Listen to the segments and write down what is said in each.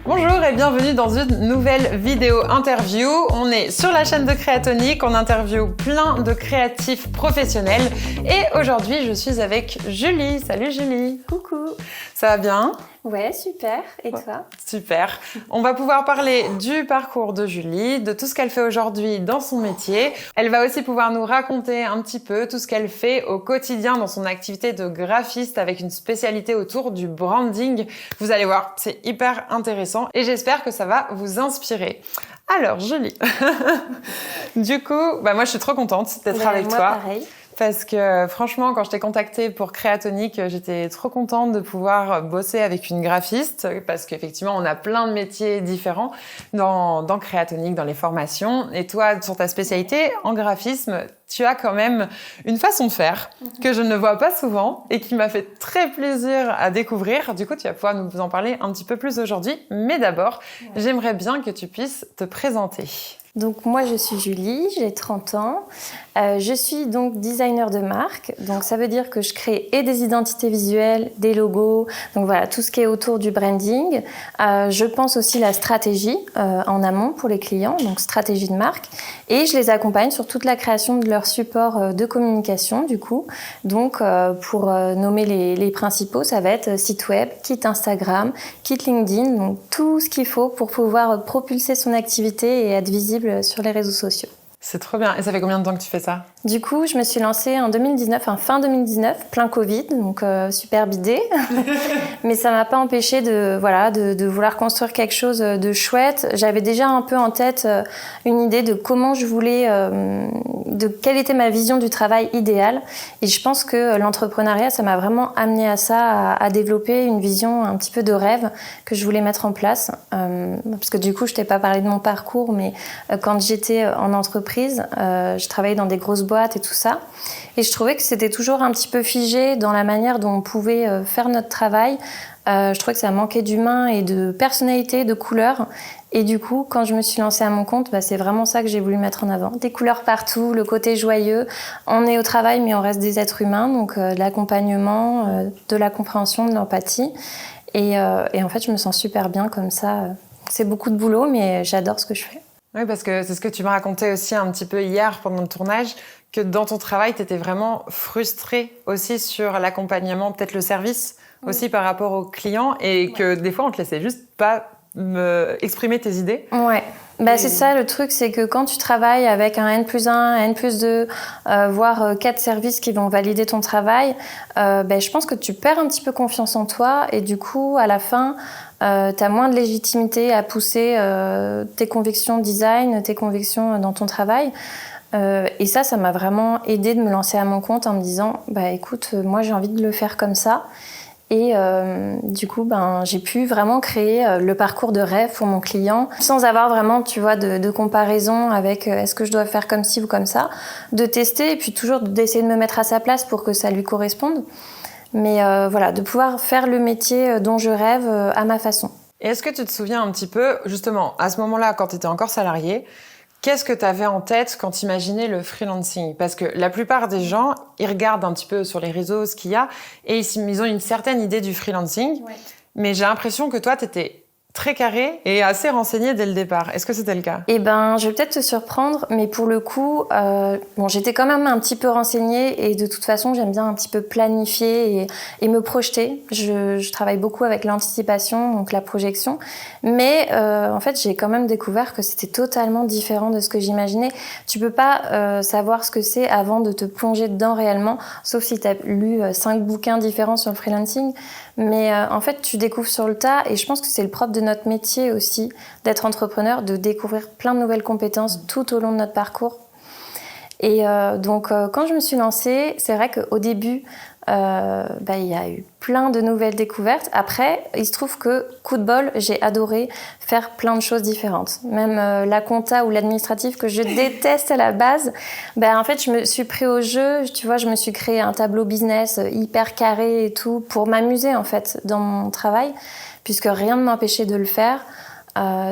Bonjour et bienvenue dans une nouvelle vidéo interview. On est sur la chaîne de Créatonique, on interviewe plein de créatifs professionnels et aujourd'hui je suis avec Julie. Salut Julie. Coucou. Ça va bien ? Ouais, super. Et toi ? Super. On va pouvoir parler du parcours de Julie, de tout ce qu'elle fait aujourd'hui dans son métier. Elle va aussi pouvoir nous raconter un petit peu tout ce qu'elle fait au quotidien dans son activité de graphiste avec une spécialité autour du branding. Vous allez voir, c'est hyper intéressant et j'espère que ça va vous inspirer. Alors Julie, du coup, moi je suis trop contente d'être avec moi, toi. Pareil. Parce que franchement, quand je t'ai contactée pour Créatonique, j'étais trop contente de pouvoir bosser avec une graphiste parce qu'effectivement, on a plein de métiers différents dans Créatonique, dans les formations. Et toi, sur ta spécialité en graphisme, tu as quand même une façon de faire que je ne vois pas souvent et qui m'a fait très plaisir à découvrir. Du coup, tu vas pouvoir nous en parler un petit peu plus aujourd'hui. Mais d'abord, j'aimerais bien que tu puisses te présenter. Donc moi je suis Julie, j'ai 30 ans, je suis donc designer de marque, donc ça veut dire que je crée et des identités visuelles, des logos, donc voilà tout ce qui est autour du branding. Je pense aussi la stratégie en amont pour les clients, donc stratégie de marque, et je les accompagne sur toute la création de leur support de communication du coup. Donc pour nommer les principaux, ça va être site web, kit Instagram, kit LinkedIn, donc tout ce qu'il faut pour pouvoir propulser son activité et être visible sur les réseaux sociaux. C'est trop bien. Et ça fait combien de temps que tu fais ça ? Du coup, je me suis lancée en 2019, fin 2019, plein Covid, donc super bidé. Mais ça m'a pas empêché de vouloir construire quelque chose de chouette. J'avais déjà un peu en tête une idée de comment je voulais, de quelle était ma vision du travail idéal. Et je pense que l'entrepreneuriat, ça m'a vraiment amené à ça, à développer une vision un petit peu de rêve que je voulais mettre en place. Parce que du coup, je t'ai pas parlé de mon parcours, mais quand j'étais en entreprise, je travaillais dans des grosses boîtes et tout ça. Et je trouvais que c'était toujours un petit peu figé dans la manière dont on pouvait faire notre travail. Je trouvais que ça manquait d'humain et de personnalité, de couleurs. Et du coup, quand je me suis lancée à mon compte, c'est vraiment ça que j'ai voulu mettre en avant. Des couleurs partout, le côté joyeux. On est au travail, mais on reste des êtres humains. Donc de l'accompagnement, de la compréhension, de l'empathie. Et en fait, je me sens super bien comme ça. C'est beaucoup de boulot, mais j'adore ce que je fais. Oui, parce que c'est ce que tu m'as raconté aussi un petit peu hier pendant le tournage, que dans ton travail, tu étais vraiment frustrée aussi sur l'accompagnement, peut-être le service aussi par rapport aux clients et que des fois, on te laissait juste pas exprimer tes idées. Ouais. C'est ça le truc, c'est que quand tu travailles avec un N+1, un N+2, voire 4 services qui vont valider ton travail, je pense que tu perds un petit peu confiance en toi et du coup, à la fin, t'as moins de légitimité à pousser tes convictions design, tes convictions dans ton travail. Et ça m'a vraiment aidée de me lancer à mon compte en me disant, écoute, moi j'ai envie de le faire comme ça. Et du coup, j'ai pu vraiment créer le parcours de rêve pour mon client sans avoir vraiment, tu vois, de comparaison avec est-ce que je dois faire comme ci ou comme ça, de tester et puis toujours d'essayer de me mettre à sa place pour que ça lui corresponde. Mais de pouvoir faire le métier dont je rêve à ma façon. Et est-ce que tu te souviens un petit peu, justement, à ce moment-là, quand tu étais encore salariée, qu'est-ce que tu avais en tête quand tu imaginais le freelancing ? Parce que la plupart des gens, ils regardent un petit peu sur les réseaux ce qu'il y a et ils ont une certaine idée du freelancing. Ouais. Mais j'ai l'impression que toi, tu étais très carré et assez renseigné dès le départ. Est-ce que c'était le cas ? Je vais peut-être te surprendre, mais pour le coup, j'étais quand même un petit peu renseignée et de toute façon, j'aime bien un petit peu planifier et me projeter. Je travaille beaucoup avec l'anticipation, donc la projection. Mais en fait, j'ai quand même découvert que c'était totalement différent de ce que j'imaginais. Tu peux pas savoir ce que c'est avant de te plonger dedans réellement, sauf si tu as lu 5 bouquins différents sur le freelancing. Mais en fait, tu découvres sur le tas et je pense que c'est le propre de notre métier aussi, d'être entrepreneur, de découvrir plein de nouvelles compétences tout au long de notre parcours. Et quand je me suis lancée, c'est vrai qu'au début, il y a eu plein de nouvelles découvertes. Après, il se trouve que, coup de bol, j'ai adoré faire plein de choses différentes. Même la compta ou l'administratif que je déteste à la base, en fait, je me suis pris au jeu. Tu vois, je me suis créé un tableau business hyper carré et tout pour m'amuser, en fait, dans mon travail, puisque rien ne m'empêchait de le faire.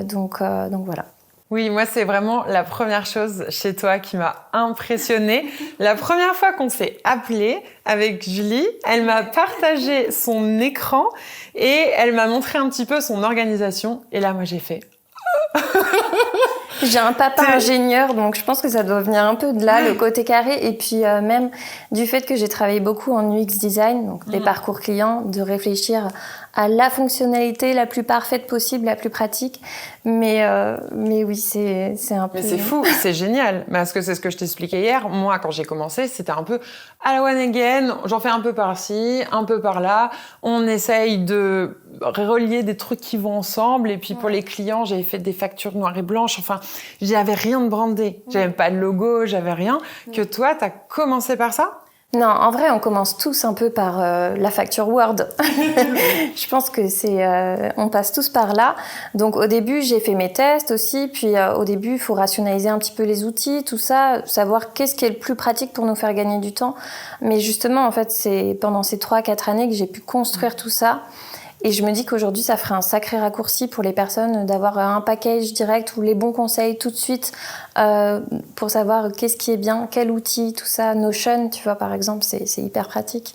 Donc voilà. Oui, moi, c'est vraiment la première chose chez toi qui m'a impressionnée. La première fois qu'on s'est appelé avec Julie, elle m'a partagé son écran et elle m'a montré un petit peu son organisation. Et là, moi, j'ai fait... J'ai un papa ingénieur, donc je pense que ça doit venir un peu de là, le côté carré, et puis même du fait que j'ai travaillé beaucoup en UX design, donc des parcours clients, de réfléchir à la fonctionnalité la plus parfaite possible, la plus pratique. Mais oui, c'est un peu... Mais c'est fou, c'est génial. Parce que c'est ce que je t'expliquais hier. Moi, quand j'ai commencé, c'était un peu à la one again. J'en fais un peu par-ci, un peu par-là. On essaye de relier des trucs qui vont ensemble. Et puis pour les clients, j'avais fait des factures noires et blanches. Enfin, j'avais rien de brandé. J'avais pas de logo, j'avais rien. Que toi, t'as commencé par ça ? Non, en vrai, on commence tous un peu par la facture Word. Je pense que on passe tous par là. Donc au début, j'ai fait mes tests aussi. Puis au début, il faut rationaliser un petit peu les outils, tout ça, savoir qu'est-ce qui est le plus pratique pour nous faire gagner du temps. Mais justement, en fait, c'est pendant ces 3-4 années que j'ai pu construire tout ça. Et je me dis qu'aujourd'hui, ça ferait un sacré raccourci pour les personnes d'avoir un package direct ou les bons conseils tout de suite pour savoir qu'est-ce qui est bien, quel outil, tout ça. Notion, tu vois, par exemple, c'est hyper pratique.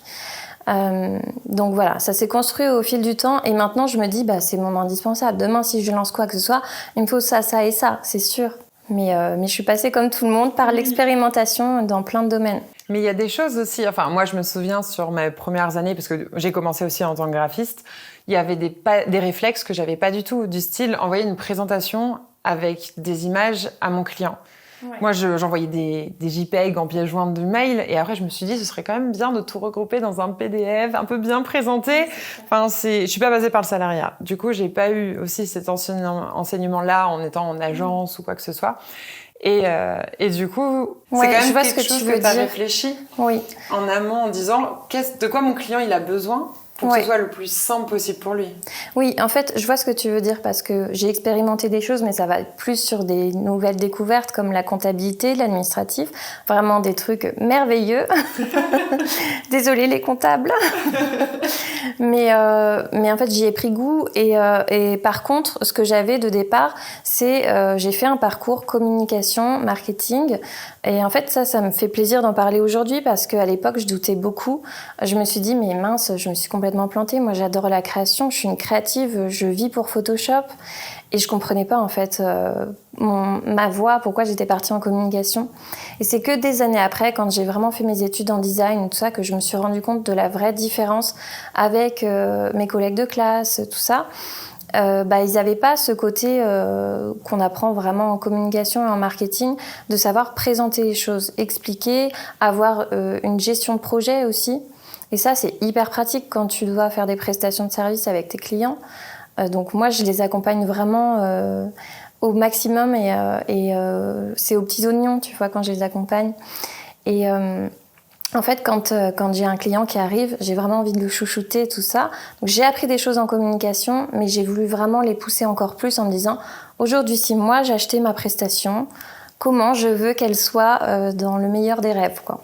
Donc voilà, ça s'est construit au fil du temps et maintenant, je me dis, c'est mon indispensable. Demain, si je lance quoi que ce soit, il me faut ça, ça et ça, c'est sûr. Mais je suis passée comme tout le monde par l'expérimentation dans plein de domaines. Mais il y a des choses aussi, enfin moi je me souviens sur mes premières années, parce que j'ai commencé aussi en tant que graphiste, il y avait des réflexes que j'avais pas du tout, du style envoyer une présentation avec des images à mon client. Ouais. Moi j'envoyais des JPEG en pièce jointe de mail et après je me suis dit ce serait quand même bien de tout regrouper dans un PDF un peu bien présenté. Enfin je suis pas basée par le salariat. Du coup j'ai pas eu aussi cet enseignement-là en étant en agence ou quoi que ce soit. Et du coup, c'est quand même quelque chose que tu as réfléchi en amont en disant de quoi mon client il a besoin pour que ce soit le plus simple possible pour lui. Oui, en fait, je vois ce que tu veux dire parce que j'ai expérimenté des choses, mais ça va plus sur des nouvelles découvertes comme la comptabilité, l'administratif, vraiment des trucs merveilleux. Désolée les comptables. mais en fait, j'y ai pris goût et par contre, ce que j'avais de départ, c'est j'ai fait un parcours communication, marketing et en fait, ça me fait plaisir d'en parler aujourd'hui parce qu'à l'époque, je doutais beaucoup. Je me suis dit, mais mince, je me suis complètement plantée. Moi, j'adore la création, je suis une créative, je vis pour Photoshop et je comprenais pas en fait ma voie, pourquoi j'étais partie en communication. Et c'est que des années après, quand j'ai vraiment fait mes études en design, tout ça, que je me suis rendu compte de la vraie différence avec mes collègues de classe, tout ça. Ils n'avaient pas ce côté qu'on apprend vraiment en communication et en marketing, de savoir présenter les choses, expliquer, avoir une gestion de projet aussi. Et ça, c'est hyper pratique quand tu dois faire des prestations de services avec tes clients. Donc moi, je les accompagne vraiment au maximum et c'est aux petits oignons, tu vois, quand je les accompagne. Et en fait, quand j'ai un client qui arrive, j'ai vraiment envie de le chouchouter, tout ça. Donc, j'ai appris des choses en communication, mais j'ai voulu vraiment les pousser encore plus en me disant aujourd'hui, si moi j'ai acheté ma prestation, comment je veux qu'elle soit dans le meilleur des rêves, quoi.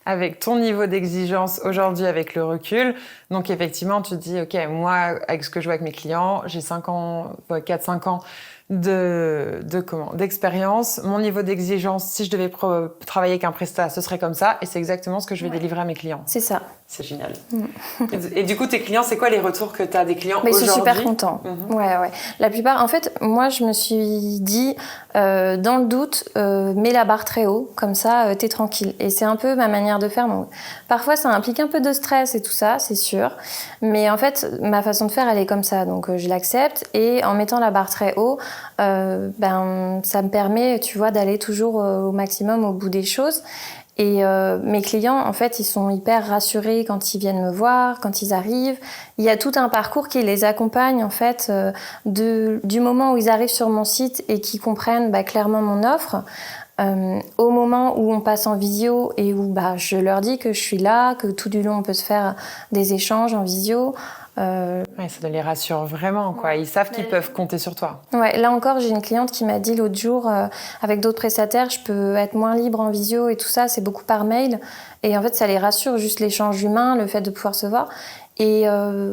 Avec ton niveau d'exigence aujourd'hui, avec le recul, donc effectivement, tu te dis, ok, moi, avec ce que je vois avec mes clients, j'ai 4-5 ans d'expérience. Mon niveau d'exigence, si je devais travailler avec un prestat, ce serait comme ça. Et c'est exactement ce que je vais délivrer à mes clients. C'est ça. C'est génial. Et du coup, tes clients, c'est quoi les retours que tu as des clients aujourd'hui ? Ils sont super contents. Ouais. La plupart, en fait, moi, je me suis dit, dans le doute, mets la barre très haut, comme ça, t'es tranquille. Et c'est un peu ma manière de faire. Donc, parfois, ça implique un peu de stress et tout ça, c'est sûr. Mais en fait, ma façon de faire, elle est comme ça. Donc, je l'accepte. Et en mettant la barre très haut, ça me permet, tu vois, d'aller toujours au maximum au bout des choses. Et mes clients, en fait, ils sont hyper rassurés quand ils viennent me voir, quand ils arrivent. Il y a tout un parcours qui les accompagne, en fait, du moment où ils arrivent sur mon site et qu'ils comprennent clairement mon offre, au moment où on passe en visio et où je leur dis que je suis là, que tout du long on peut se faire des échanges en visio. Ouais, ça les rassure vraiment, quoi. Ils savent qu'ils peuvent compter sur toi. Ouais, là encore, j'ai une cliente qui m'a dit l'autre jour, avec d'autres prestataires, je peux être moins libre en visio et tout ça, c'est beaucoup par mail. Et en fait, ça les rassure, juste l'échange humain, le fait de pouvoir se voir. Et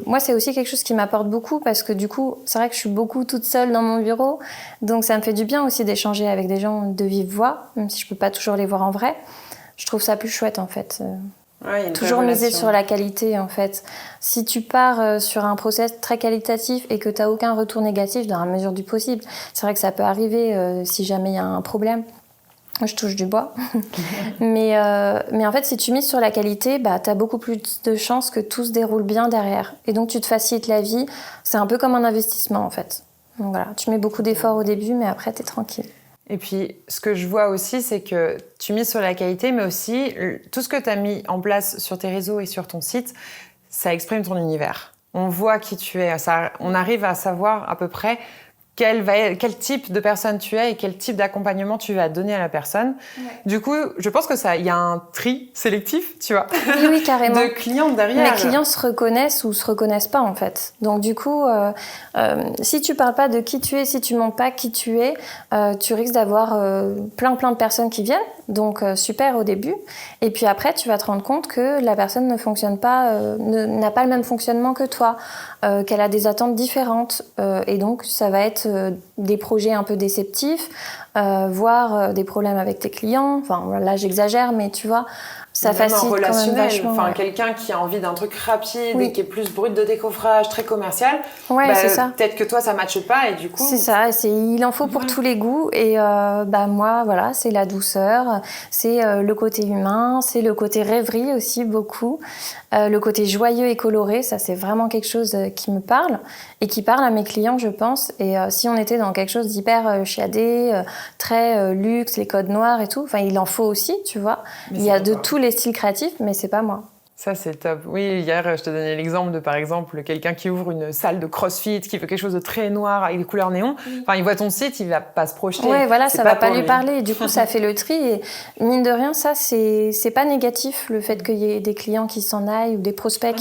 moi, c'est aussi quelque chose qui m'apporte beaucoup parce que du coup, c'est vrai que je suis beaucoup toute seule dans mon bureau. Donc, ça me fait du bien aussi d'échanger avec des gens de vive voix, même si je peux pas toujours les voir en vrai. Je trouve ça plus chouette, en fait. Ouais, Toujours miser sur la qualité, en fait. Si tu pars sur un process très qualitatif et que tu n'as aucun retour négatif dans la mesure du possible, c'est vrai que ça peut arriver si jamais il y a un problème. Je touche du bois. mais en fait, si tu mises sur la qualité, bah, tu as beaucoup plus de chances que tout se déroule bien derrière. Et donc, tu te facilites la vie. C'est un peu comme un investissement, en fait. Donc voilà, tu mets beaucoup d'efforts au début, mais après, tu es tranquille. Et puis, ce que je vois aussi, c'est que tu mises sur la qualité, mais aussi tout ce que tu as mis en place sur tes réseaux et sur ton site, ça exprime ton univers. On voit qui tu es. On arrive à savoir à peu près quel type de personne tu es et quel type d'accompagnement tu vas donner à la personne. Ouais. Du coup, je pense que il y a un tri sélectif, tu vois, oui, carrément. de clients derrière. Les clients se reconnaissent ou se reconnaissent pas, en fait. Donc, du coup, si tu parles pas de qui tu es, si tu montres pas qui tu es, tu risques d'avoir plein de personnes qui viennent. Donc, super au début. Et puis après, tu vas te rendre compte que la personne ne fonctionne pas, n'a pas le même fonctionnement que toi, qu'elle a des attentes différentes. Et donc, ça va être des projets un peu déceptifs, voire des problèmes avec tes clients. Enfin, là, j'exagère, mais tu vois, ça facilite quand même vachement. Enfin, quelqu'un qui a envie d'un truc rapide et qui est plus brut de décoffrage, très commercial, ouais, c'est ça. Peut-être que toi, ça ne matche pas et du coup... C'est ça, il en faut pour tous les goûts. Et moi, voilà, c'est la douceur, c'est le côté humain, c'est le côté rêverie aussi, beaucoup. Le côté joyeux et coloré, ça, c'est vraiment quelque chose qui me parle et qui parle à mes clients, je pense. Et si on était dans quelque chose d'hyper chiadé, très luxe, les codes noirs et tout, enfin, il en faut aussi, tu vois. Il y a de tous les styles créatifs, mais c'est pas moi. Ça, c'est top. Oui, hier, je te donnais l'exemple de, par exemple, quelqu'un qui ouvre une salle de CrossFit, qui veut quelque chose de très noir avec des couleurs néon. Enfin, il voit ton site, il va pas se projeter. Ouais, voilà, ça va pas lui parler. Du coup, ça fait le tri. Et mine de rien, ça, c'est pas négatif, le fait qu'il y ait des clients qui s'en aillent ou des prospects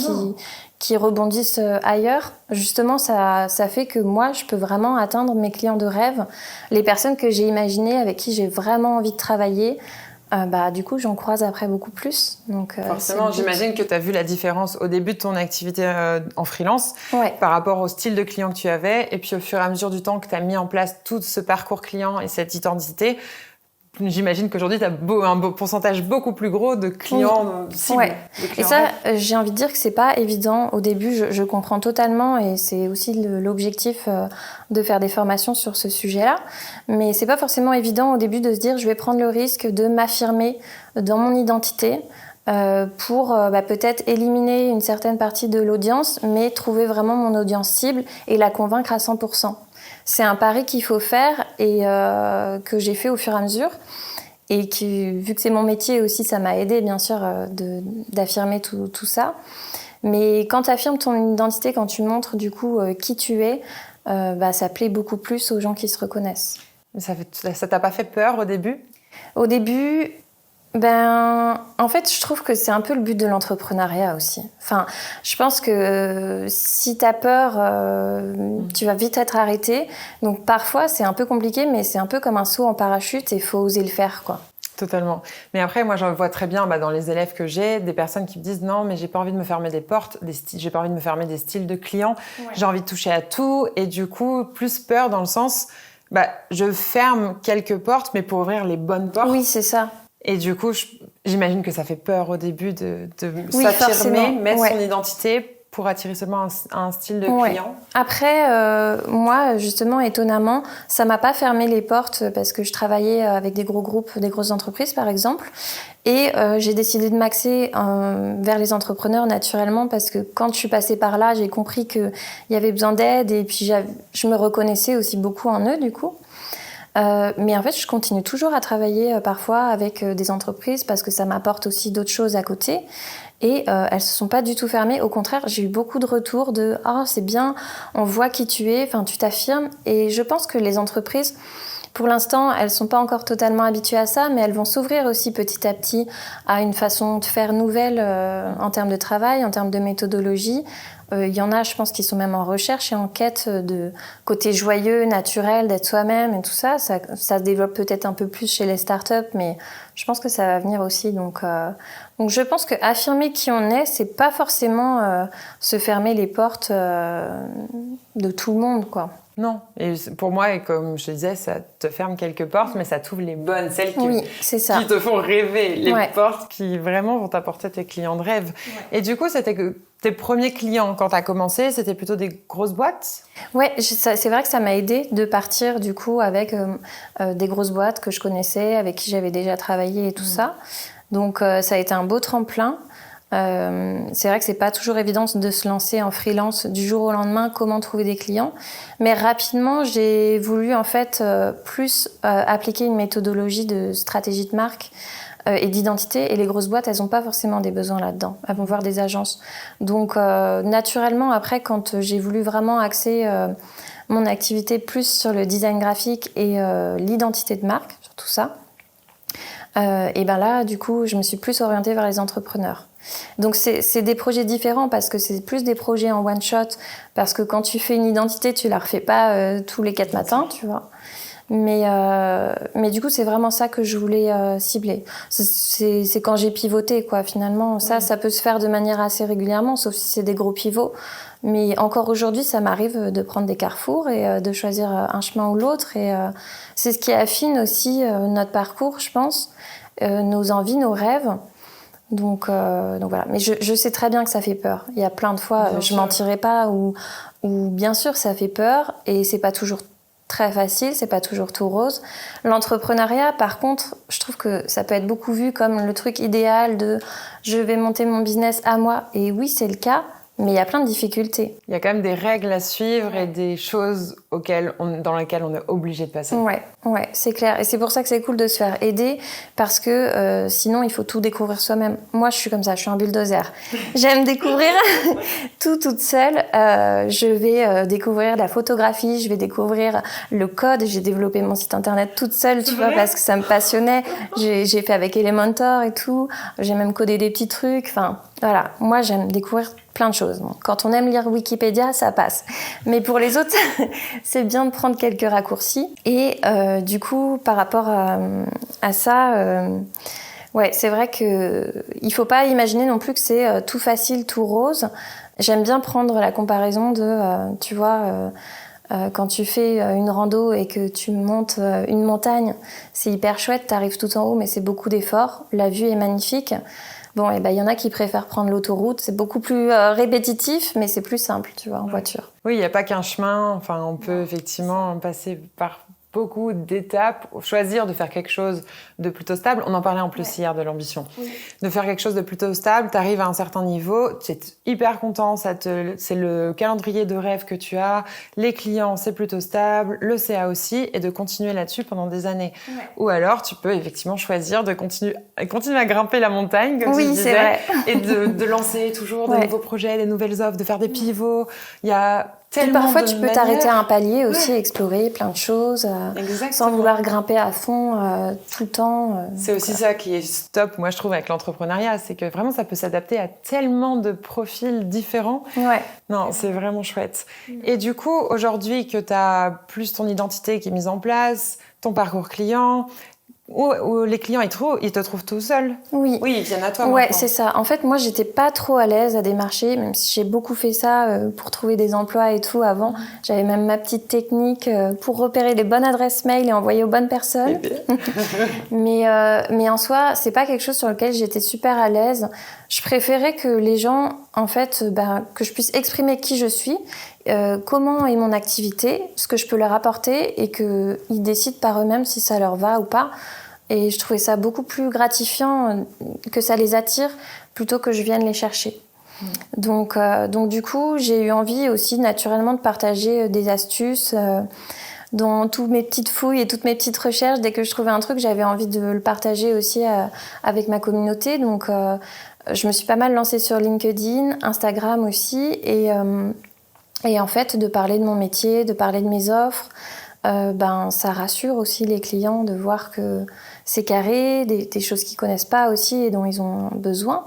qui rebondissent ailleurs. Justement, ça fait que moi, je peux vraiment atteindre mes clients de rêve, les personnes que j'ai imaginées, avec qui j'ai vraiment envie de travailler. Du coup, j'en croise après beaucoup plus. Donc, forcément, j'imagine que tu as vu la différence au début de ton activité en freelance par rapport au style de client que tu avais. Et puis, au fur et à mesure du temps que tu as mis en place tout ce parcours client et cette identité, j'imagine qu'aujourd'hui, tu as un pourcentage beaucoup plus gros de clients cibles. Ouais. Et ça, j'ai envie de dire que c'est pas évident. Au début, je comprends totalement et c'est aussi l'objectif de faire des formations sur ce sujet-là. Mais c'est pas forcément évident au début de se dire je vais prendre le risque de m'affirmer dans mon identité pour peut-être éliminer une certaine partie de l'audience, mais trouver vraiment mon audience cible et la convaincre à 100%. C'est un pari qu'il faut faire et que j'ai fait au fur et à mesure. Et qui, vu que c'est mon métier aussi, ça m'a aidé bien sûr d'affirmer tout ça. Mais quand tu affirmes ton identité, quand tu montres du coup qui tu es, ça plaît beaucoup plus aux gens qui se reconnaissent. Ça t'a pas fait peur au début ? Au début, en fait, je trouve que c'est un peu le but de l'entrepreneuriat aussi. Enfin, je pense que si t'as peur, tu vas vite être arrêté. Donc parfois, c'est un peu compliqué, mais c'est un peu comme un saut en parachute et il faut oser le faire, quoi. Totalement. Mais après, moi, j'en vois très bien dans les élèves que j'ai, des personnes qui me disent non, mais j'ai pas envie de me fermer des portes, j'ai pas envie de me fermer des styles de clients, j'ai envie de toucher à tout. Et du coup, plus peur dans le sens, je ferme quelques portes, mais pour ouvrir les bonnes portes. Oui, c'est ça. Et du coup, j'imagine que ça fait peur au début de s'affirmer, mettre son identité pour attirer seulement un style de client. Après, moi, justement, étonnamment, ça m'a pas fermé les portes parce que je travaillais avec des gros groupes, des grosses entreprises, par exemple. Et j'ai décidé de m'axer vers les entrepreneurs naturellement parce que quand je suis passée par là, j'ai compris qu'il y avait besoin d'aide et puis je me reconnaissais aussi beaucoup en eux, du coup. Mais en fait, je continue toujours à travailler parfois avec des entreprises parce que ça m'apporte aussi d'autres choses à côté. Et elles se sont pas du tout fermées. Au contraire, j'ai eu beaucoup de retours de « Ah, c'est bien, on voit qui tu es, enfin, tu t'affirmes ». Et je pense que les entreprises, pour l'instant, elles sont pas encore totalement habituées à ça, mais elles vont s'ouvrir aussi petit à petit à une façon de faire nouvelle en termes de travail, en termes de méthodologie. Il y en a, je pense, qui sont même en recherche et en quête de côté joyeux, naturel, d'être soi-même et tout ça. Ça se développe peut-être un peu plus chez les startups, mais je pense que ça va venir aussi. Donc je pense que affirmer qui on est, c'est pas forcément se fermer les portes de tout le monde, quoi. Non. Et pour moi, et comme je te disais, ça te ferme quelques portes, mais ça t'ouvre les bonnes, celles Oui, c'est ça. qui te font rêver, les Ouais. portes qui vraiment vont t'apporter tes clients de rêve. Ouais. Et du coup, c'était que tes premiers clients, quand tu as commencé, c'était plutôt des grosses boîtes ? Ouais, c'est vrai que ça m'a aidé de partir du coup avec des grosses boîtes que je connaissais, avec qui j'avais déjà travaillé et tout ça. Donc ça a été un beau tremplin. C'est vrai que c'est pas toujours évident de se lancer en freelance du jour au lendemain, comment trouver des clients. Mais rapidement, j'ai voulu en fait plus appliquer une méthodologie de stratégie de marque et d'identité. Et les grosses boîtes, elles n'ont pas forcément des besoins là-dedans. Elles vont voir des agences. Donc naturellement, après, quand j'ai voulu vraiment axer mon activité plus sur le design graphique et l'identité de marque, sur tout ça, et ben là, du coup, je me suis plus orientée vers les entrepreneurs. Donc c'est des projets différents parce que c'est plus des projets en one shot, parce que quand tu fais une identité, tu la refais pas tous les 4 matins, tu vois. Mais du coup, c'est vraiment ça que je voulais cibler. C'est quand j'ai pivoté, quoi. Finalement, ça peut se faire de manière assez régulièrement, sauf si c'est des gros pivots. Mais encore aujourd'hui, ça m'arrive de prendre des carrefours et de choisir un chemin ou l'autre. Et c'est ce qui affine aussi notre parcours, je pense, nos envies, nos rêves. Donc voilà. Mais je sais très bien que ça fait peur. Il y a plein de fois, je mentirai pas, ou bien sûr, ça fait peur et c'est pas toujours très facile, c'est pas toujours tout rose. L'entrepreneuriat, par contre, je trouve que ça peut être beaucoup vu comme le truc idéal de je vais monter mon business à moi. Et oui, c'est le cas, mais il y a plein de difficultés. Il y a quand même des règles à suivre et des choses dans lesquelles on est obligé de passer. Ouais, c'est clair. Et c'est pour ça que c'est cool de se faire aider, parce que sinon, il faut tout découvrir soi-même. Moi, je suis comme ça, je suis un bulldozer. J'aime découvrir tout toute seule. Je vais découvrir la photographie, je vais découvrir le code. J'ai développé mon site internet toute seule, tu vois, parce que ça me passionnait. J'ai fait avec Elementor et tout. J'ai même codé des petits trucs. Enfin, voilà. Moi, j'aime découvrir plein de choses. Bon, quand on aime lire Wikipédia, ça passe. Mais pour les autres, c'est bien de prendre quelques raccourcis. Et du coup, par rapport à ça, ouais, c'est vrai que il faut pas imaginer non plus que c'est tout facile, tout rose. J'aime bien prendre la comparaison de, tu vois, quand tu fais une rando et que tu montes une montagne, c'est hyper chouette, t'arrives tout en haut, mais c'est beaucoup d'efforts. La vue est magnifique. Bon, et ben il y en a qui préfèrent prendre l'autoroute. C'est beaucoup plus répétitif, mais c'est plus simple, tu vois, en voiture. Oui, il n'y a pas qu'un chemin. Enfin, on peut effectivement passer par beaucoup d'étapes, choisir de faire quelque chose de plutôt stable. On en parlait en plus hier de l'ambition. Oui. De faire quelque chose de plutôt stable, tu arrives à un certain niveau, tu es hyper content, c'est le calendrier de rêve que tu as, les clients, c'est plutôt stable, le CA aussi, et de continuer là-dessus pendant des années. Ouais. Ou alors, tu peux effectivement choisir de continuer à grimper la montagne, comme tu disais, c'est vrai. Et de lancer toujours de nouveaux projets, des nouvelles offres, de faire des pivots. Il y a puis parfois, tu peux t'arrêter à un palier aussi, explorer plein de choses, sans vouloir grimper à fond tout le temps. C'est aussi ça qui est top, moi je trouve, avec l'entrepreneuriat, c'est que vraiment ça peut s'adapter à tellement de profils différents. Ouais. Non, c'est vraiment chouette. Et du coup, aujourd'hui que tu as plus ton identité qui est mise en place, ton parcours client, où les clients ils te trouvent tout seuls. Oui, ils viennent à toi. Ouais, maintenant. c'est ça. En fait, moi, j'étais pas trop à l'aise à démarcher, même si j'ai beaucoup fait ça pour trouver des emplois et tout avant. J'avais même ma petite technique pour repérer les bonnes adresses mail et envoyer aux bonnes personnes. mais en soi, c'est pas quelque chose sur lequel j'étais super à l'aise. Je préférais que les gens, en fait, que je puisse exprimer qui je suis, comment est mon activité, ce que je peux leur apporter et qu'ils décident par eux-mêmes si ça leur va ou pas. Et je trouvais ça beaucoup plus gratifiant que ça les attire plutôt que je vienne les chercher. Donc du coup, j'ai eu envie aussi naturellement de partager des astuces dans toutes mes petites fouilles et toutes mes petites recherches. Dès que je trouvais un truc, j'avais envie de le partager aussi avec ma communauté. Donc je me suis pas mal lancée sur LinkedIn, Instagram aussi. Et en fait, de parler de mon métier, de parler de mes offres, ça rassure aussi les clients de voir que c'est carré, des choses qu'ils connaissent pas aussi et dont ils ont besoin.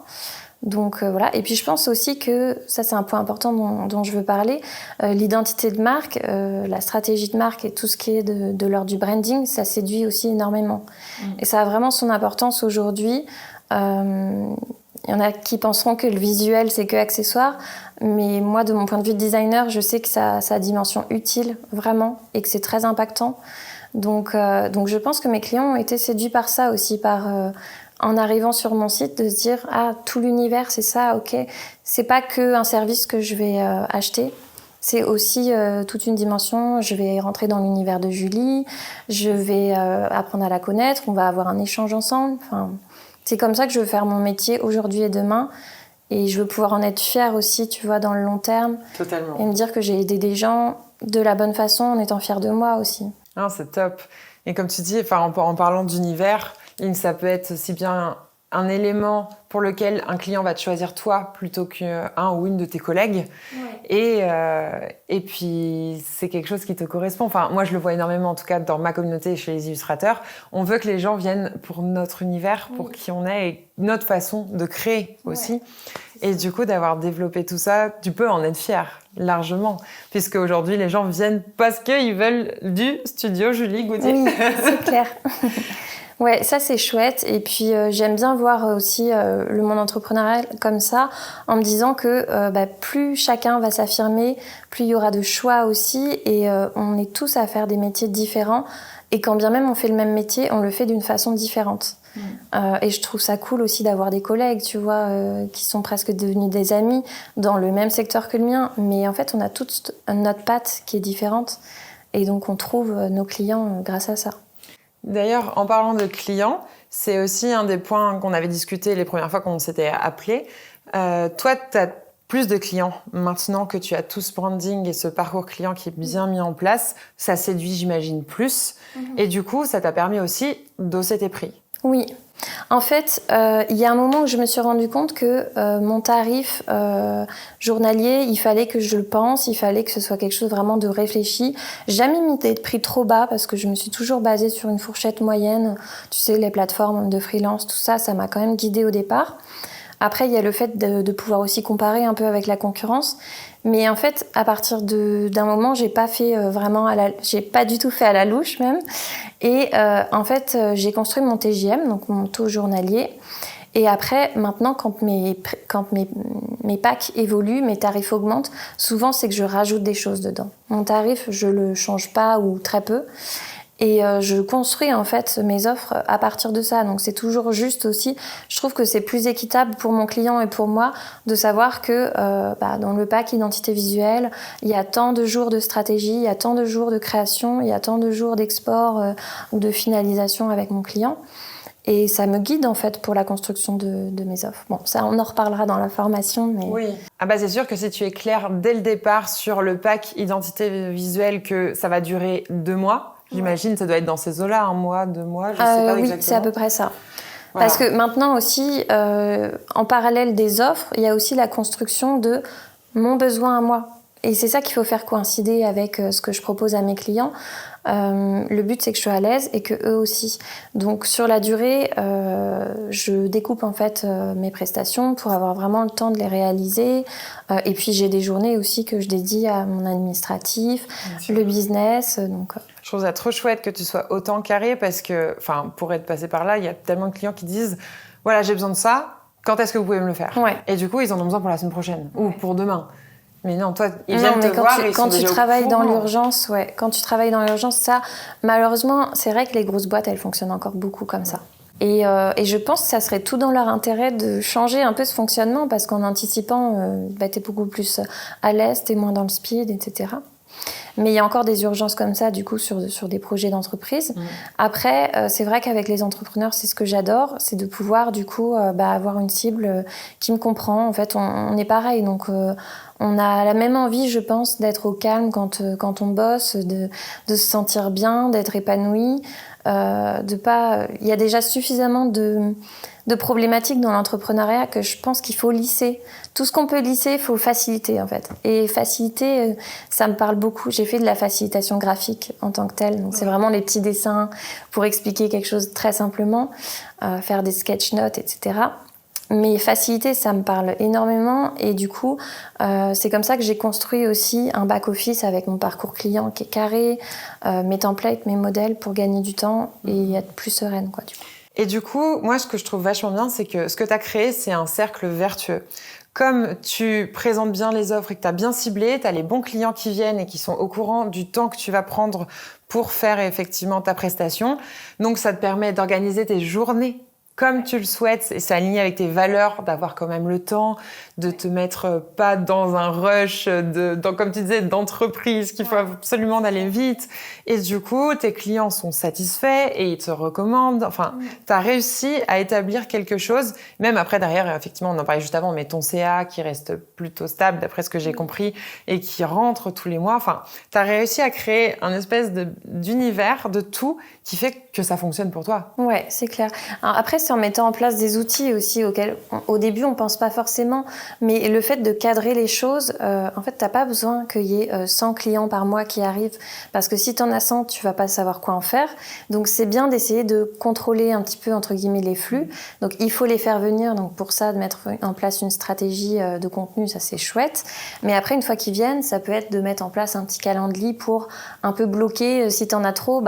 Donc voilà. Et puis je pense aussi que, ça c'est un point important dont je veux parler, l'identité de marque, la stratégie de marque et tout ce qui est de l'ordre du branding, ça séduit aussi énormément. Et ça a vraiment son importance aujourd'hui. Il y en a qui penseront que le visuel c'est que accessoire, mais moi de mon point de vue de designer, je sais que ça a dimension utile vraiment et que c'est très impactant. Donc je pense que mes clients ont été séduits par ça aussi, en arrivant sur mon site, de se dire tout l'univers c'est ça, ok, c'est pas que un service que je vais acheter, c'est aussi toute une dimension. Je vais rentrer dans l'univers de Julie, je vais apprendre à la connaître, on va avoir un échange ensemble. Enfin, c'est comme ça que je veux faire mon métier aujourd'hui et demain. Et je veux pouvoir en être fière aussi, tu vois, dans le long terme. Totalement. Et me dire que j'ai aidé des gens de la bonne façon en étant fière de moi aussi. Ah, c'est top. Et comme tu dis, en parlant d'univers, ça peut être aussi bien un élément pour lequel un client va te choisir toi plutôt qu'un ou une de tes collègues. Ouais. Et puis, c'est quelque chose qui te correspond. Enfin, moi, je le vois énormément, en tout cas, dans ma communauté et chez les illustrateurs. On veut que les gens viennent pour notre univers, pour qui on est et notre façon de créer aussi. Ouais. Et du coup, d'avoir développé tout ça, tu peux en être fier, largement. Puisque aujourd'hui, les gens viennent parce qu'ils veulent du studio Julie Goudier. Oui, c'est clair. Ouais, ça c'est chouette. Et puis j'aime bien voir aussi le monde entrepreneurial comme ça, en me disant que plus chacun va s'affirmer, plus il y aura de choix aussi, et on est tous à faire des métiers différents. Et quand bien même on fait le même métier, on le fait d'une façon différente. Et je trouve ça cool aussi d'avoir des collègues, tu vois, qui sont presque devenus des amis dans le même secteur que le mien. Mais en fait, on a toute notre patte qui est différente. Et donc on trouve nos clients grâce à ça. D'ailleurs, en parlant de clients, c'est aussi un des points qu'on avait discuté les premières fois qu'on s'était appelés. Toi, tu as plus de clients maintenant que tu as tout ce branding et ce parcours client qui est bien mis en place. Ça séduit, j'imagine, plus. Et du coup, ça t'a permis aussi d'hausser tes prix. Oui. En fait, il y a un moment où je me suis rendu compte que mon tarif journalier, il fallait que je le pense, il fallait que ce soit quelque chose vraiment de réfléchi. J'ai jamais mis des prix trop bas parce que je me suis toujours basée sur une fourchette moyenne. Tu sais, les plateformes de freelance, tout ça, ça m'a quand même guidée au départ. Après, il y a le fait de pouvoir aussi comparer un peu avec la concurrence. Mais en fait, à partir d'un moment, j'ai pas du tout fait à la louche même. Et en fait, j'ai construit mon TJM, donc mon taux journalier. Et après, maintenant, quand mes packs évoluent, mes tarifs augmentent, souvent c'est que je rajoute des choses dedans. Mon tarif, je le change pas ou très peu. Et je construis en fait mes offres à partir de ça. Donc c'est toujours juste aussi. Je trouve que c'est plus équitable pour mon client et pour moi de savoir que dans le pack identité visuelle, il y a tant de jours de stratégie, il y a tant de jours de création, il y a tant de jours d'export ou de finalisation avec mon client. Et ça me guide en fait pour la construction de mes offres. Bon, ça on en reparlera dans la formation. Mais... Oui. C'est sûr que si tu es clair dès le départ sur le pack identité visuelle que ça va durer 2 mois, j'imagine ça doit être dans ces eaux-là, 1 mois, 2 mois, je sais pas exactement. Oui, c'est à peu près ça. Voilà. Parce que maintenant aussi, en parallèle des offres, il y a aussi la construction de mon besoin à moi. Et c'est ça qu'il faut faire coïncider avec ce que je propose à mes clients. Le but, c'est que je sois à l'aise et que eux aussi. Donc, sur la durée, je découpe en fait mes prestations pour avoir vraiment le temps de les réaliser. Et puis, j'ai des journées aussi que je dédie à mon administratif, le business. Donc, je trouve ça trop chouette que tu sois autant carré parce que, pour être passé par là, il y a tellement de clients qui disent « Voilà, j'ai besoin de ça. Quand est-ce que vous pouvez me le faire ?» Et du coup, ils en ont besoin pour la semaine prochaine ou pour demain. Mais non, toi, ils viennent te voir et ils sont déjà au courant. Quand tu travailles dans l'urgence, ça, malheureusement, c'est vrai que les grosses boîtes, elles fonctionnent encore beaucoup comme ça. Et je pense que ça serait tout dans leur intérêt de changer un peu ce fonctionnement parce qu'en anticipant, t'es beaucoup plus à l'aise, t'es moins dans le speed, etc. Mais il y a encore des urgences comme ça, du coup, sur des projets d'entreprise. Après, c'est vrai qu'avec les entrepreneurs, c'est ce que j'adore, c'est de pouvoir, du coup, avoir une cible qui me comprend. En fait, on est pareil, donc on a la même envie, je pense, d'être au calme quand on bosse, de se sentir bien, d'être épanoui, il y a déjà suffisamment de problématiques dans l'entrepreneuriat que je pense qu'il faut lisser. Tout ce qu'on peut lisser, il faut faciliter en fait. Et faciliter, ça me parle beaucoup. J'ai fait de la facilitation graphique en tant que telle. Donc c'est vraiment les petits dessins pour expliquer quelque chose très simplement, faire des sketch notes, etc. Mais facilité, ça me parle énormément et du coup, c'est comme ça que j'ai construit aussi un back-office avec mon parcours client qui est carré, mes templates, mes modèles pour gagner du temps et être plus sereine, quoi, du coup. Et du coup, moi, ce que je trouve vachement bien, c'est que ce que tu as créé, c'est un cercle vertueux. Comme tu présentes bien les offres et que tu as bien ciblé, tu as les bons clients qui viennent et qui sont au courant du temps que tu vas prendre pour faire effectivement ta prestation. Donc, ça te permet d'organiser tes journées comme tu le souhaites et c'est aligné avec tes valeurs, d'avoir quand même le temps, de te mettre pas dans un rush, comme tu disais, d'entreprise, qu'il faut absolument d'aller vite. Et du coup, tes clients sont satisfaits et ils te recommandent. Enfin, tu as réussi à établir quelque chose. Même après, derrière, effectivement, on en parlait juste avant, mais ton CA qui reste plutôt stable, d'après ce que j'ai compris, et qui rentre tous les mois. Enfin, tu as réussi à créer un espèce d'univers de tout qui fait que ça fonctionne pour toi. Ouais, c'est clair. Alors après, c'est en mettant en place des outils aussi auxquels, au début, on pense pas forcément. Mais le fait de cadrer les choses, en fait, t'as pas besoin qu'il y ait 100 clients par mois qui arrivent. Parce que si t'en as 100, tu vas pas savoir quoi en faire. Donc, c'est bien d'essayer de contrôler un petit peu, entre guillemets, les flux. Donc, il faut les faire venir. Donc, pour ça, de mettre en place une stratégie de contenu, ça, c'est chouette. Mais après, une fois qu'ils viennent, ça peut être de mettre en place un petit calendrier pour un peu bloquer. Si t'en as trop,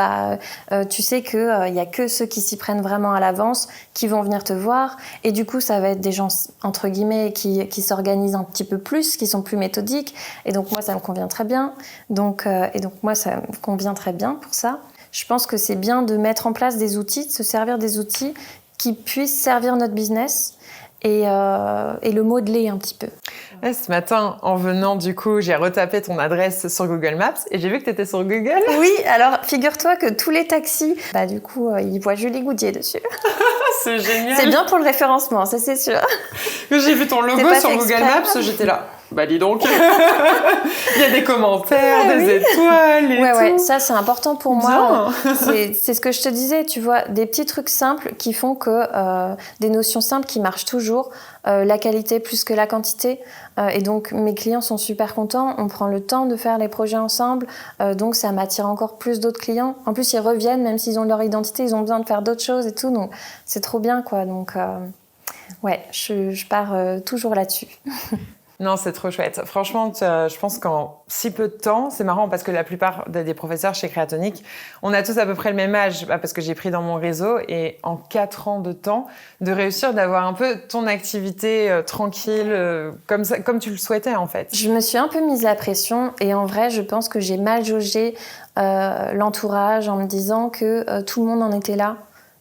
tu sais que il y a que ceux qui s'y prennent vraiment à l'avance qui vont venir te voir. Et du coup, ça va être des gens, entre guillemets, qui s'organisent un petit peu plus, qui sont plus méthodiques. Et donc, moi, ça me convient très bien. Donc moi, ça me convient très bien pour ça. Je pense que c'est bien de mettre en place des outils, de se servir des outils qui puissent servir notre business et le modeler un petit peu. Ouais, ce matin, en venant, du coup, j'ai retapé ton adresse sur Google Maps et j'ai vu que tu étais sur Google. Oui, alors figure-toi que tous les taxis, du coup, ils voient Julie Goudier dessus. C'est génial. C'est bien pour le référencement, ça c'est sûr. J'ai vu ton logo sur Google Maps, j'étais là. Bah dis donc. Il y a des commentaires, des étoiles et tout. Ouais, ça c'est important pour moi. C'est ce que je te disais, tu vois, des petits trucs simples qui font que des notions simples qui marchent toujours, la qualité plus que la quantité. Et donc mes clients sont super contents, on prend le temps de faire les projets ensemble, donc ça m'attire encore plus d'autres clients. En plus ils reviennent, même s'ils ont leur identité, ils ont besoin de faire d'autres choses et tout, donc c'est trop bien quoi. Donc ouais, je pars toujours là-dessus. Non, c'est trop chouette. Franchement, je pense qu'en si peu de temps, c'est marrant parce que la plupart des professeurs chez Créatonic, on a tous à peu près le même âge, parce que j'ai pris dans mon réseau, et en 4 ans de temps, de réussir d'avoir un peu ton activité tranquille, comme tu le souhaitais en fait. Je me suis un peu mise la pression et en vrai, je pense que j'ai mal jaugé l'entourage en me disant que tout le monde en était là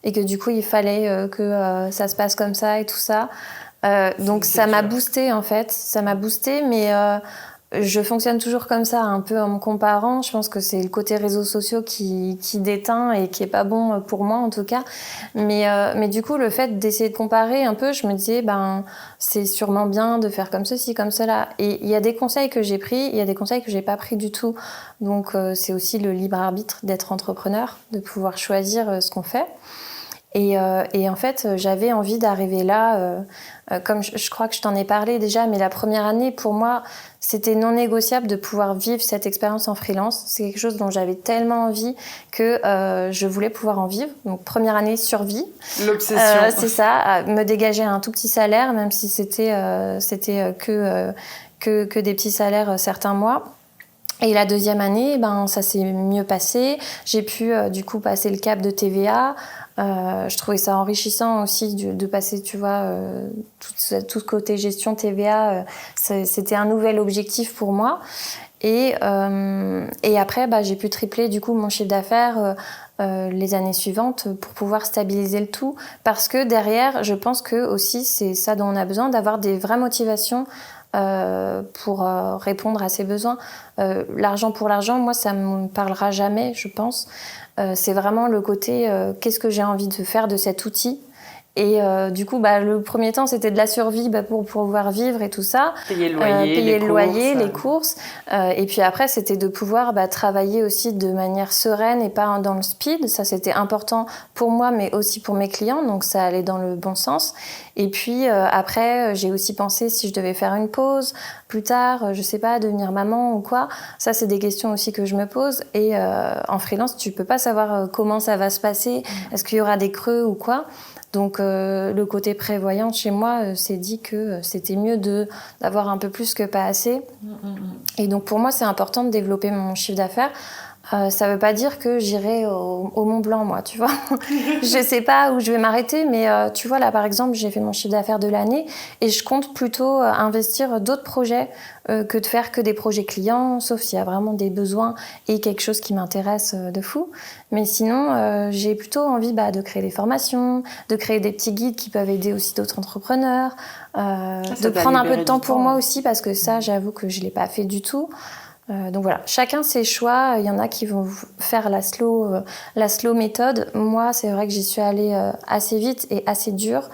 et que du coup, il fallait que ça se passe comme ça et tout ça. Donc ça m'a boosté en fait, ça m'a boosté, mais je fonctionne toujours comme ça, un peu en me comparant. Je pense que c'est le côté réseaux sociaux qui déteint et qui est pas bon pour moi en tout cas. Mais du coup, le fait d'essayer de comparer un peu, je me disais c'est sûrement bien de faire comme ceci, comme cela. Et il y a des conseils que j'ai pris, il y a des conseils que j'ai pas pris du tout. Donc c'est aussi le libre arbitre d'être entrepreneur, de pouvoir choisir ce qu'on fait. Et en fait, j'avais envie d'arriver là, comme je crois que je t'en ai parlé déjà, mais la première année, pour moi, c'était non négociable de pouvoir vivre cette expérience en freelance. C'est quelque chose dont j'avais tellement envie que je voulais pouvoir en vivre. Donc, première année, survie. L'obsession. C'est ça, me dégager un tout petit salaire, même si c'était que des petits salaires certains mois. Et la deuxième année, ça s'est mieux passé. J'ai pu du coup passer le cap de TVA. Je trouvais ça enrichissant aussi de passer, tu vois, tout côté gestion TVA. C'était un nouvel objectif pour moi. Et après, j'ai pu tripler du coup mon chiffre d'affaires les années suivantes pour pouvoir stabiliser le tout. Parce que derrière, je pense que aussi c'est ça dont on a besoin, d'avoir des vraies motivations pour répondre à ses besoins. L'argent pour l'argent, moi, ça me parlera jamais, je pense. C'est vraiment le côté qu'est-ce que j'ai envie de faire de cet outil. Et du coup, le premier temps, c'était de la survie pour pouvoir vivre et tout ça. Payer le loyer, les courses. Et puis après, c'était de pouvoir travailler aussi de manière sereine et pas dans le speed. Ça, c'était important pour moi, mais aussi pour mes clients. Donc, ça allait dans le bon sens. Et puis après, j'ai aussi pensé si je devais faire une pause plus tard, je sais pas, devenir maman ou quoi. Ça, c'est des questions aussi que je me pose. Et en freelance, tu peux pas savoir comment ça va se passer. Est-ce qu'il y aura des creux ou quoi ? Donc le côté prévoyant chez moi s'est dit que c'était mieux d'avoir un peu plus que pas assez. Et donc pour moi, c'est important de développer mon chiffre d'affaires. Ça veut pas dire que j'irai au Mont Blanc, moi, tu vois. Je sais pas où je vais m'arrêter, mais tu vois, là, par exemple, j'ai fait mon chiffre d'affaires de l'année et je compte plutôt investir d'autres projets que de faire que des projets clients, sauf s'il y a vraiment des besoins et quelque chose qui m'intéresse de fou. Mais sinon, j'ai plutôt envie de créer des formations, de créer des petits guides qui peuvent aider aussi d'autres entrepreneurs, de prendre un peu de temps pour moi aussi, parce que ça, j'avoue que je l'ai pas fait du tout. Donc voilà, chacun ses choix. Il y en a qui vont faire la slow méthode. Moi, c'est vrai que j'y suis allée assez vite et assez dur,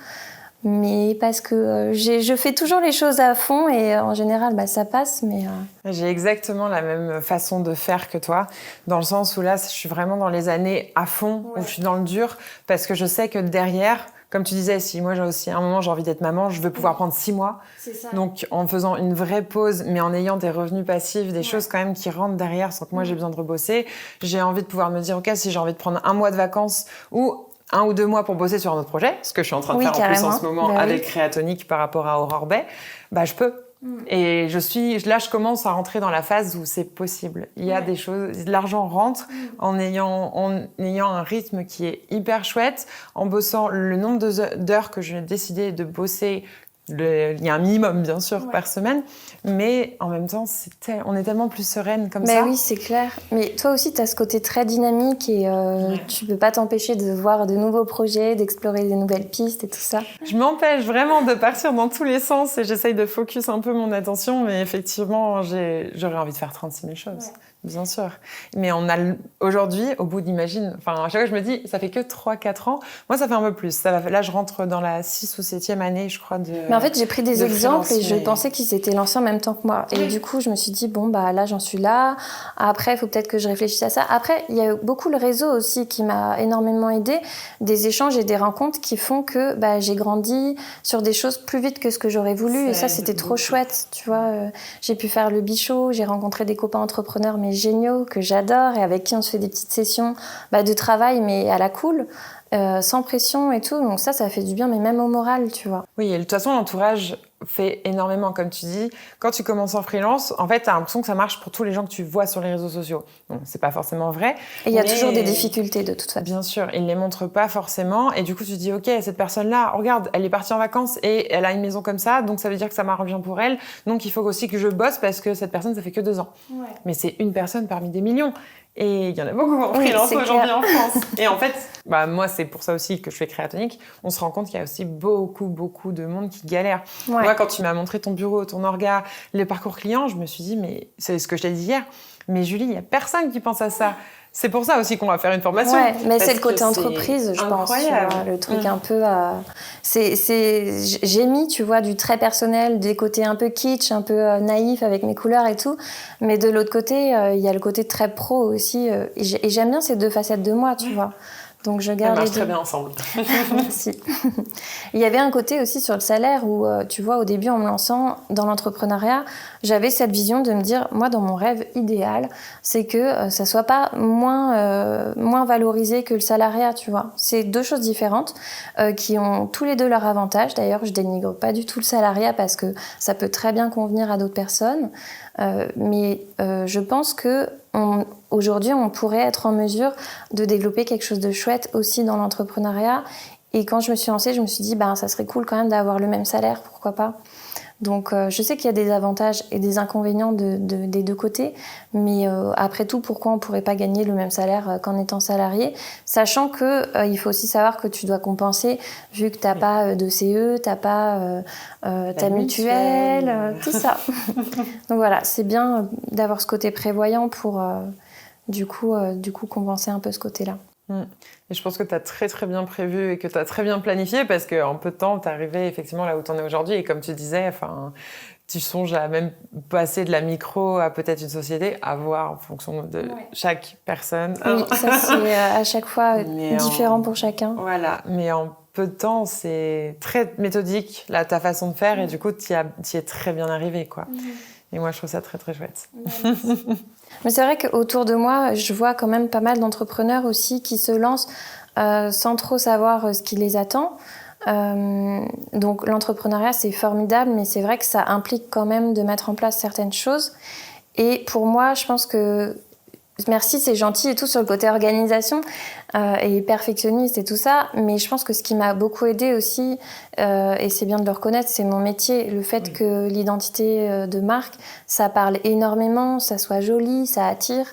mais parce que je fais toujours les choses à fond et en général, ça passe. Mais J'ai exactement la même façon de faire que toi, dans le sens où là, je suis vraiment dans les années à fond, où je suis dans le dur, parce que je sais que derrière, comme tu disais, si moi j'ai aussi à un moment j'ai envie d'être maman, je veux pouvoir prendre 6 mois. C'est ça. Donc en faisant une vraie pause, mais en ayant des revenus passifs, des choses quand même qui rentrent derrière sans que moi j'ai besoin de rebosser. J'ai envie de pouvoir me dire, ok, si j'ai envie de prendre 1 mois de vacances ou 1 ou 2 mois pour bosser sur un autre projet, ce que je suis en train de faire en plus en ce moment avec Créatonique par rapport à Aurore Bay, je peux. Et je commence à rentrer dans la phase où c'est possible. Il y a des choses, l'argent rentre en ayant un rythme qui est hyper chouette, en bossant le nombre d'heures que j'ai décidé de bosser. Il y a un minimum, bien sûr, par semaine, mais en même temps, on est tellement plus sereine comme ça. Oui, c'est clair. Mais toi aussi, tu as ce côté très dynamique et tu peux pas t'empêcher de voir de nouveaux projets, d'explorer des nouvelles pistes et tout ça. Je m'empêche vraiment de partir dans tous les sens et j'essaye de focus un peu mon attention, mais effectivement, j'aurais envie de faire 36 000 choses. Ouais. Bien sûr. Mais aujourd'hui, au bout d'imagine, à chaque fois je me dis, ça fait que 3-4 ans. Moi, ça fait un peu plus. Là, je rentre dans la 6 ou 7e année, je crois, Mais en fait, j'ai pris des exemples et je pensais qu'ils s'étaient lancés en même temps que moi. Et du coup, je me suis dit, là, j'en suis là. Après, il faut peut-être que je réfléchisse à ça. Après, il y a beaucoup le réseau aussi qui m'a énormément aidée. Des échanges et des rencontres qui font que j'ai grandi sur des choses plus vite que ce que j'aurais voulu. Et ça, c'était trop chouette, tu vois. J'ai pu faire le bichot, j'ai rencontré des copains entrepreneurs, mais géniaux, que j'adore et avec qui on se fait des petites sessions de travail, mais à la cool. Sans pression et tout, donc ça fait du bien, mais même au moral, tu vois. Oui, et de toute façon, l'entourage fait énormément, comme tu dis. Quand tu commences en freelance, en fait, t'as l'impression que ça marche pour tous les gens que tu vois sur les réseaux sociaux. Bon, c'est pas forcément vrai. Et il y a toujours des difficultés, de toute façon. Bien sûr, ils les montrent pas forcément, et du coup, tu te dis, ok, cette personne-là, regarde, elle est partie en vacances et elle a une maison comme ça, donc ça veut dire que ça marche bien pour elle, donc il faut aussi que je bosse parce que cette personne, ça fait que 2 ans. Ouais. Mais c'est une personne parmi des millions. Et il y en a beaucoup en freelance aujourd'hui en France. Et en fait, moi, c'est pour ça aussi que je fais Créatonique. On se rend compte qu'il y a aussi beaucoup de monde qui galère. Ouais. Moi, quand tu m'as montré ton bureau, ton orga, les parcours clients, je me suis dit, mais c'est ce que je t'ai dit hier. Mais Julie, il y a personne qui pense à ça. C'est pour ça aussi qu'on va faire une formation. Ouais, mais c'est le côté entreprise, je pense. Tu vois, le truc un peu... j'ai mis, tu vois, du très personnel, des côtés un peu kitsch, un peu naïf avec mes couleurs et tout. Mais de l'autre côté, il y a le côté très pro aussi. Et j'aime bien ces 2 facettes de moi, tu vois. Donc je garde les 2. Ça marche très bien ensemble. Merci. Il y avait un côté aussi sur le salaire où, tu vois, au début, en me lançant dans l'entrepreneuriat, j'avais cette vision de me dire, moi, dans mon rêve idéal, c'est que ça soit pas moins valorisé que le salariat, tu vois. C'est 2 choses différentes qui ont tous les 2 leurs avantages. D'ailleurs, je dénigre pas du tout le salariat parce que ça peut très bien convenir à d'autres personnes. Mais je pense que aujourd'hui, on pourrait être en mesure de développer quelque chose de chouette aussi dans l'entrepreneuriat. Et quand je me suis lancée, je me suis dit, ça serait cool quand même d'avoir le même salaire, pourquoi pas. Donc, je sais qu'il y a des avantages et des inconvénients des 2 côtés, mais après tout, pourquoi on pourrait pas gagner le même salaire qu'en étant salarié, sachant que il faut aussi savoir que tu dois compenser, vu que t'as pas de CE, t'as pas ta mutuelle, tout ça. Donc voilà, c'est bien d'avoir ce côté prévoyant pour du coup compenser un peu ce côté-là. Et je pense que tu as très très bien prévu et que tu as très bien planifié parce qu'en peu de temps, tu es arrivé effectivement là où tu en es aujourd'hui. Et comme tu disais, tu songes à même passer de la micro à peut-être une société, à voir en fonction de chaque personne. Oui, ça c'est à chaque fois différent pour chacun. Voilà, mais en peu de temps, c'est très méthodique là, ta façon de faire et du coup, tu y es très bien arrivé, quoi. Et moi, je trouve ça très très chouette. Mais c'est vrai qu'autour de moi, je vois quand même pas mal d'entrepreneurs aussi qui se lancent sans trop savoir ce qui les attend. Donc l'entrepreneuriat, c'est formidable, mais c'est vrai que ça implique quand même de mettre en place certaines choses. Et pour moi, je pense que merci, c'est gentil et tout sur le côté organisation et perfectionniste et tout ça, mais je pense que ce qui m'a beaucoup aidée aussi, et c'est bien de le reconnaître, c'est mon métier. Le fait que l'identité de marque, ça parle énormément, ça soit joli, ça attire.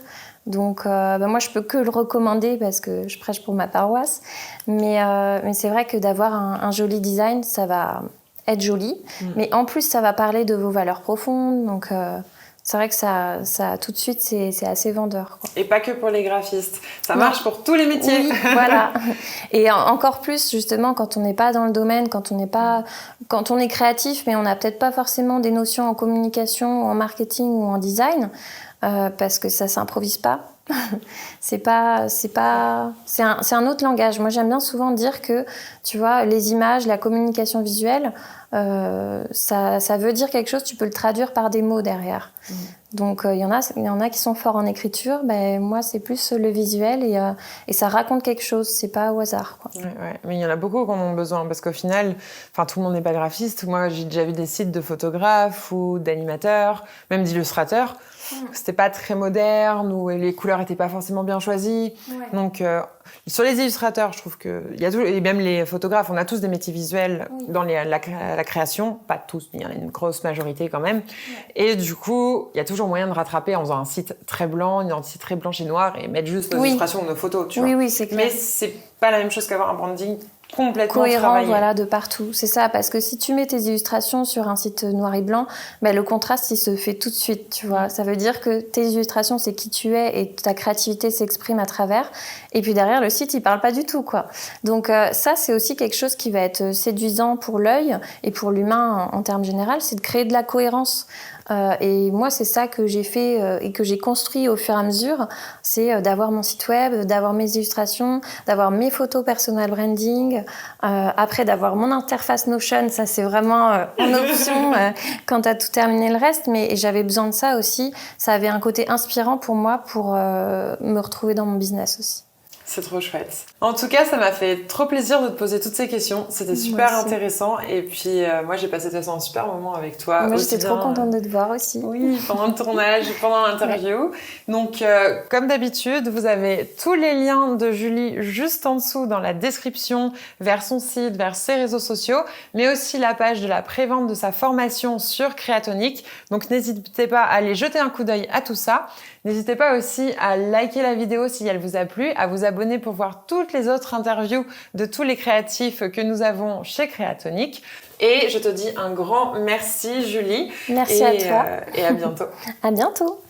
Donc moi, je peux que le recommander parce que je prêche pour ma paroisse. Mais c'est vrai que d'avoir un joli design, ça va être joli. Mais en plus, ça va parler de vos valeurs profondes. Donc c'est vrai que ça tout de suite, c'est assez vendeur, quoi. Et pas que pour les graphistes. Ça marche pour tous les métiers. Oui, voilà. Et encore plus, justement, quand on n'est pas dans le domaine, quand on est créatif, mais on n'a peut-être pas forcément des notions en communication, en marketing ou en design, parce que ça s'improvise pas. C'est un autre langage. Moi, j'aime bien souvent dire que, tu vois, les images, la communication visuelle, ça veut dire quelque chose. Tu peux le traduire par des mots derrière. Donc, il y en a qui sont forts en écriture. Ben, moi, c'est plus le visuel et ça raconte quelque chose. C'est pas au hasard, quoi. Ouais. Mais il y en a beaucoup qui en ont besoin parce qu'au final, tout le monde n'est pas graphiste. Moi, j'ai déjà vu des sites de photographes ou d'animateurs, même d'illustrateurs. C'était pas très moderne ou les couleurs étaient pas forcément bien choisies. Ouais. Donc, sur les illustrateurs, je trouve que il y a tout, et même les photographes, on a tous des métiers visuels dans la création. Pas tous, mais il y en a une grosse majorité quand même. Ouais. Et du coup, il y a toujours moyen de rattraper en faisant un site très blanc, une identité très blanche et noire et mettre juste nos illustrations ou nos photos, tu vois. Oui, c'est clair. Mais c'est pas la même chose qu'avoir un branding complètement cohérent, travaillé. Voilà, de partout. C'est ça, parce que si tu mets tes illustrations sur un site noir et blanc, le contraste, il se fait tout de suite, tu vois. Ça veut dire que tes illustrations, c'est qui tu es et ta créativité s'exprime à travers. Et puis derrière, le site, il parle pas du tout, quoi. Donc ça, c'est aussi quelque chose qui va être séduisant pour l'œil et pour l'humain en termes généraux, c'est de créer de la cohérence. Et moi, c'est ça que j'ai fait et que j'ai construit au fur et à mesure, c'est d'avoir mon site web, d'avoir mes illustrations, d'avoir mes photos personal branding, après d'avoir mon interface Notion, ça c'est vraiment en option quand t'as tout terminé le reste, mais j'avais besoin de ça aussi, ça avait un côté inspirant pour moi pour me retrouver dans mon business aussi. C'est trop chouette. En tout cas, ça m'a fait trop plaisir de te poser toutes ces questions. C'était super intéressant. Et puis, moi, j'ai passé de toute façon un super moment avec toi. Moi, j'étais trop contente de te voir aussi. Oui, pendant le tournage, pendant l'interview. Donc, comme d'habitude, vous avez tous les liens de Julie juste en dessous dans la description vers son site, vers ses réseaux sociaux, mais aussi la page de la prévente de sa formation sur Creatonic. Donc, n'hésitez pas à aller jeter un coup d'œil à tout ça. N'hésitez pas aussi à liker la vidéo si elle vous a plu, à vous abonner pour voir toutes les autres interviews de tous les créatifs que nous avons chez Creatonic. Et je te dis un grand merci, Julie. Merci à toi. Et à bientôt. À bientôt.